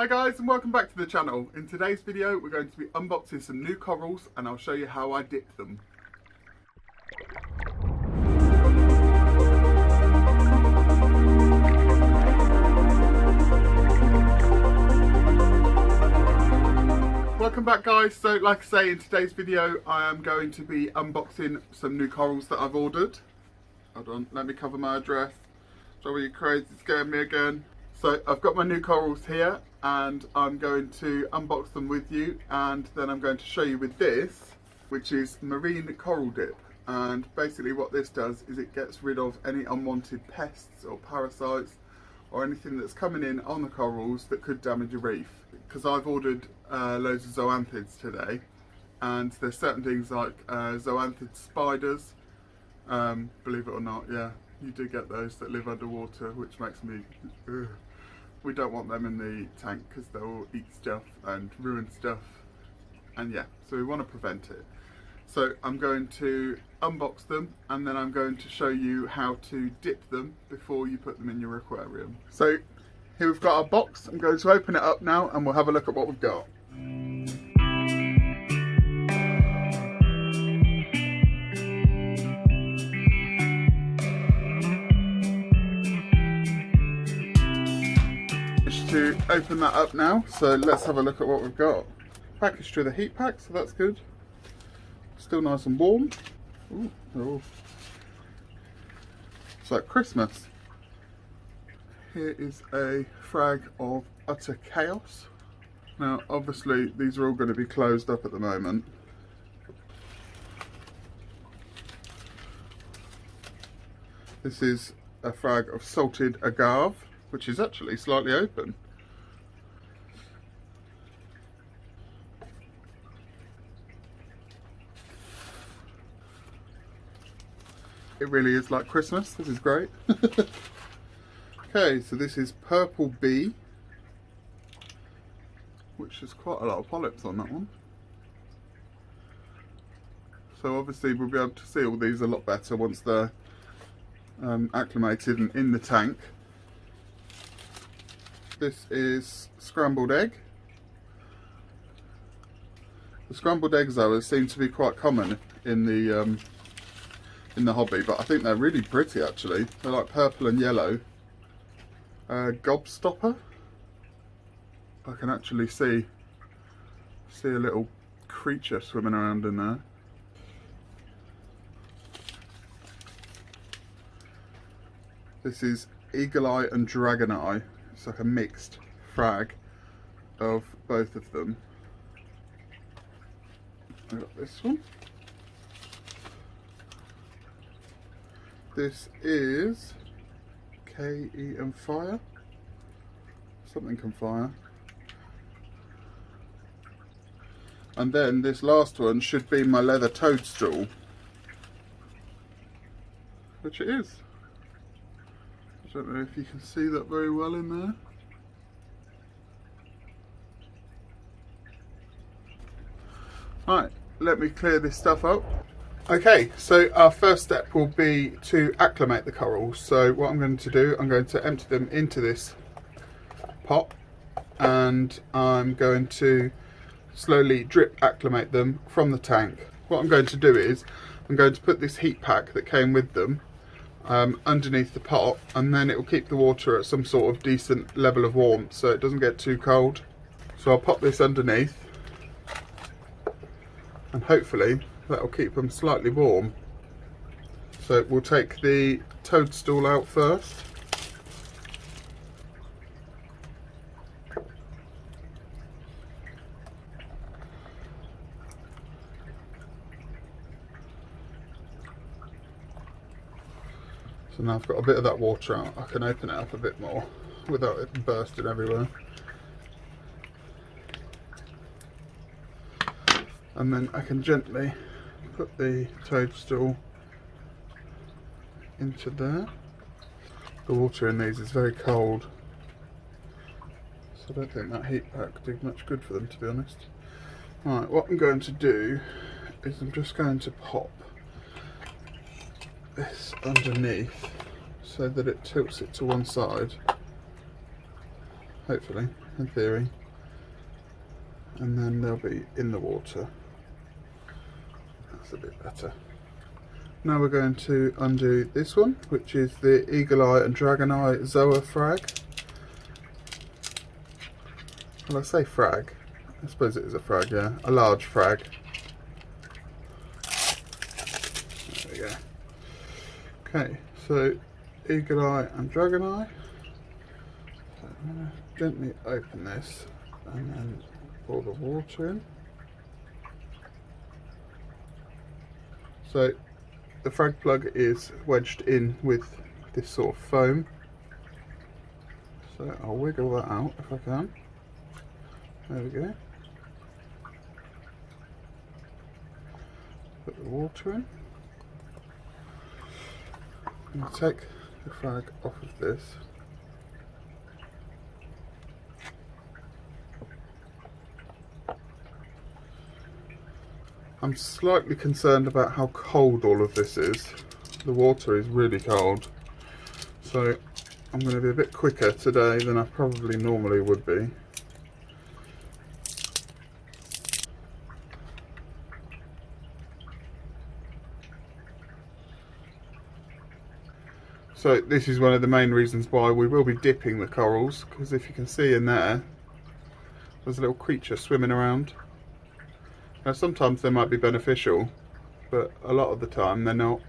Hi guys, and welcome back to the channel. In today's video we're going to be unboxing some new corals and I'll show you how I dip them. Welcome back guys. So like I say, in today's video I am going to be unboxing some new corals that I've ordered. Hold on, let me cover my address. So you crazy, scared me again. So I've got my new corals here and I'm going to unbox them with you, and then I'm going to show you with this, which is marine coral dip. And basically what this does is it gets rid of any unwanted pests or parasites or anything that's coming in on the corals that could damage a reef. Because I've ordered loads of zoanthids today, and there's certain things like zoanthid spiders, believe it or not, yeah, you do get those that live underwater, which makes me we don't want them in the tank because they'll eat stuff and ruin stuff, and yeah, so we want to prevent it. So I'm going to unbox them and then I'm going to show you how to dip them before you put them in your aquarium. So here we've got our box. I'm going to open it up now and we'll have a look at what we've got. To open that up now, so let's have a look at what we've got. Packaged with a heat pack, so that's good. Still nice and warm. Ooh, oh. It's like Christmas. Here is a frag of utter chaos. Now obviously these are all going to be closed up at the moment. This is a frag of salted agave, which is actually slightly open. It really is like Christmas. This is great. Okay, so this is Purple Bee, which is quite a lot of polyps on that one. So obviously we'll be able to see all these a lot better once they're acclimated and in the tank. This is scrambled egg. The scrambled egg zoas seem to be quite common in the hobby, but I think they're really pretty actually. They're like purple and yellow. Gobstopper. I can actually see a little creature swimming around in there. This is eagle eye and dragon eye. It's like a mixed frag of both of them. I got this one. This is K.E. and Fire. Something can fire. And then this last one should be my leather toadstool, which it is. I don't know if you can see that very well in there. Right, let me clear this stuff up. Okay, so our first step will be to acclimate the corals. So what I'm going to do, I'm going to empty them into this pot and I'm going to slowly drip acclimate them from the tank. What I'm going to do is I'm going to put this heat pack that came with them underneath the pot, and then it will keep the water at some sort of decent level of warmth so it doesn't get too cold. So I'll pop this underneath and hopefully that will keep them slightly warm. So we'll take the toadstool out first. So now I've got a bit of that water out, I can open it up a bit more without it bursting everywhere. And then I can gently put the toadstool into there. The water in these is very cold, so I don't think that heat pack did much good for them, to be honest. Right, what I'm going to do is I'm just going to pop this underneath so that it tilts it to one side, hopefully, in theory, and then they'll be in the water. That's a bit better. Now we're going to undo this one, which is the Eagle Eye and Dragon Eye Zoa frag. Well, I say frag, I suppose it is a frag, yeah, a large frag. There we go. Okay, so Eagle Eye and Dragon Eye. So I'm going to gently open this and then pour the water in. So the frag plug is wedged in with this sort of foam. So I'll wiggle that out if I can. There we go. Put the water in. I'm going to take the frag off of this. I'm slightly concerned about how cold all of this is. The water is really cold. So I'm going to be a bit quicker today than I probably normally would be. So this is one of the main reasons why we will be dipping the corals, because if you can see in there, there's a little creature swimming around. Now sometimes they might be beneficial, but a lot of the time they're not.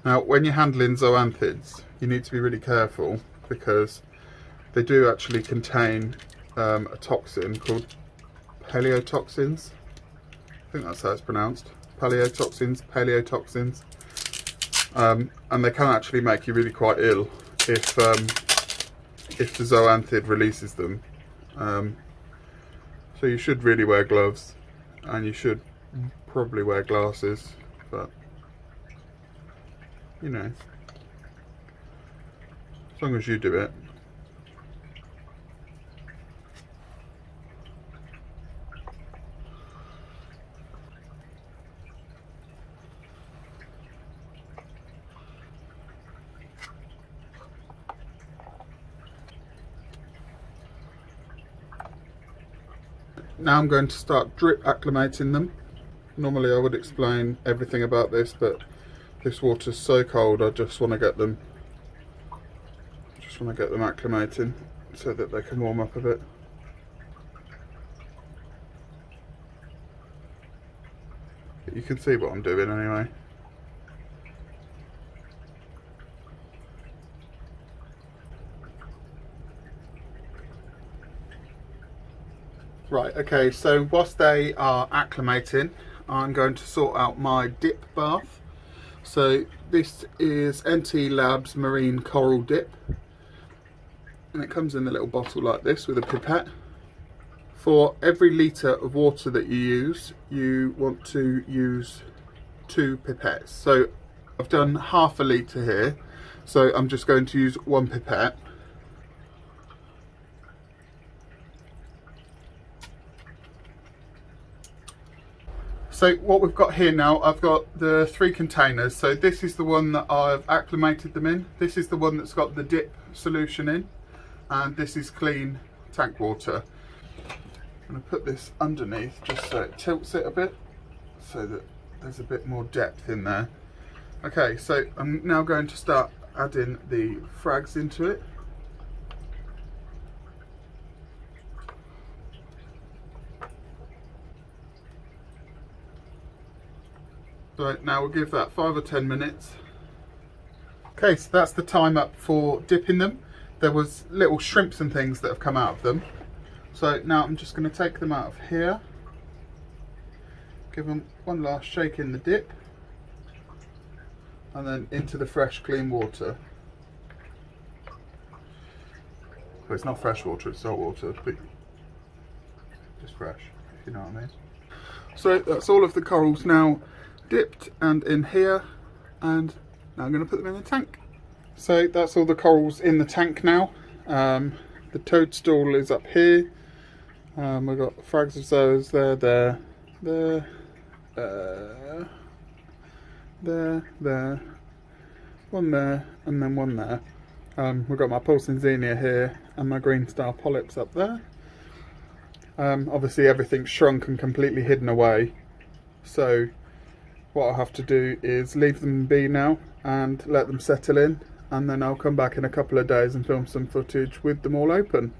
Now when you're handling zoanthids, you need to be really careful because they do actually contain a toxin called paleotoxins. I think that's how it's pronounced. Paleotoxins. And they can actually make you really quite ill if the zoanthid releases them. So you should really wear gloves, and you should probably wear glasses, but you know, as long as you do it. Now I'm going to start drip acclimating them. Normally I would explain everything about this, but this water's so cold I just want to get them acclimating so that they can warm up a bit. But you can see what I'm doing anyway. Right, okay, so whilst they are acclimating, I'm going to sort out my dip bath. So this is NT Labs Marine Coral Dip, and it comes in a little bottle like this with a pipette. For every litre of water that you use, you want to use 2 pipettes. So I've done half a litre here, so I'm just going to use 1 pipette. So what we've got here now, I've got the 3 containers. So this is the one that I've acclimated them in. This is the one that's got the dip solution in. And this is clean tank water. I'm going to put this underneath just so it tilts it a bit, so that there's a bit more depth in there. Okay, so I'm now going to start adding the frags into it. So now we'll give that 5 or 10 minutes. Okay, so that's the time up for dipping them. There was little shrimps and things that have come out of them. So now I'm just going to take them out of here. Give them one last shake in the dip. And then into the fresh clean water. Well, it's not fresh water, it's salt water, but just fresh, if you know what I mean. So that's all of the corals now dipped and in here, and now I'm going to put them in the tank. So that's all the corals in the tank now. The toadstool is up here. We've got frags of zoas there, one there and then one there. We've got my pulsing xenia here and my green star polyps up there. Obviously everything's shrunk and completely hidden away, so what I'll have to do is leave them be now and let them settle in, and then I'll come back in a couple of days and film some footage with them all open.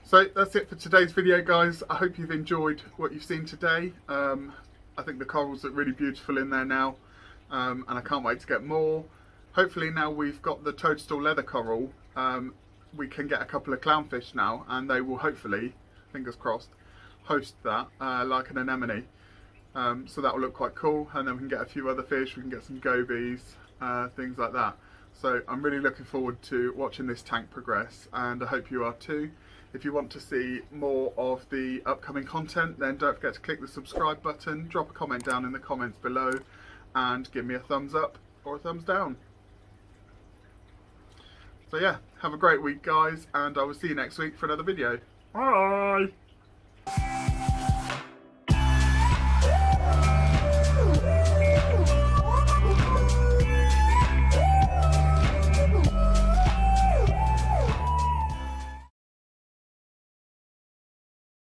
So that's it for today's video, guys. I hope you've enjoyed what you've seen today. I think the corals look really beautiful in there now, and I can't wait to get more. Hopefully now we've got the toadstool leather coral, we can get a couple of clownfish now, and they will hopefully, fingers crossed, host that like an anemone. So that will look quite cool, and then we can get a few other fish, we can get some gobies, things like that. So I'm really looking forward to watching this tank progress, and I hope you are too. If you want to see more of the upcoming content, then don't forget to click the subscribe button, drop a comment down in the comments below, and give me a thumbs up or a thumbs down. So yeah, have a great week, guys, and I will see you next week for another video. Bye!